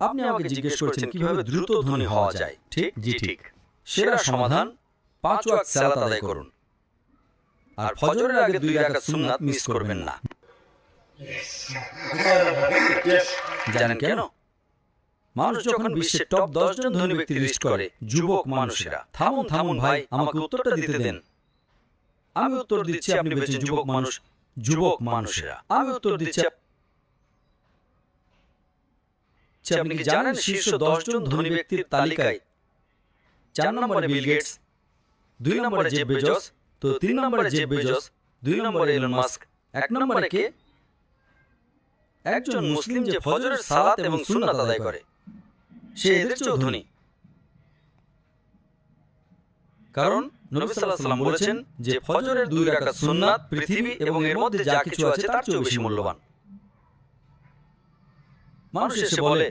আপনি আমাকে জিজ্ঞেস করেছেন কিভাবে দ্রুত ধনী হওয়া যায়, ঠিক? জি ঠিক। সেরা সমাধান 5 ওয়াক্ত সালাত আদায় করুন, আর ফজরের আগে 2 রাকাত সুন্নাত মিস করবেন না। জানেন কেন? মানুষ যখন বিশ্বের টপ 10 জন ধনী ব্যক্তির লিস্ট করে, যুবক মানুষেরা। থামুন থামুন ভাই, আমাকে উত্তরটা দিতে দেন। আমি উত্তর দিচ্ছি, আপনি বলছেন যুবক মানুষ। যুবক মানুষেরা, আমি উত্তর দিচ্ছি। আপনি কি জানেন শীর্ষ 10 জন ধনী ব্যক্তির তালিকায় 4 নম্বরে বিল গেটস, 2 নম্বরে জেফ বেজোস, তো 3 নম্বরে জেফ বেজোস, 2 নম্বরে এলন মাস্ক, 1 নম্বরে কে? একজন মুসলিম যে ফজরের সালাত এবং সুন্নাত আদায় করে, সে এদের চেয়েও ধনী। কারণ নবী সাল্লাল্লাহু আলাইহি ওয়াসাল্লাম বলেছেন যে ফজরের 2 রাকাত সুন্নাত পৃথিবী এবং এর মধ্যে যা কিছু আছে তার চেয়েও বেশি মূল্যবান। মানুষ এসে বলে,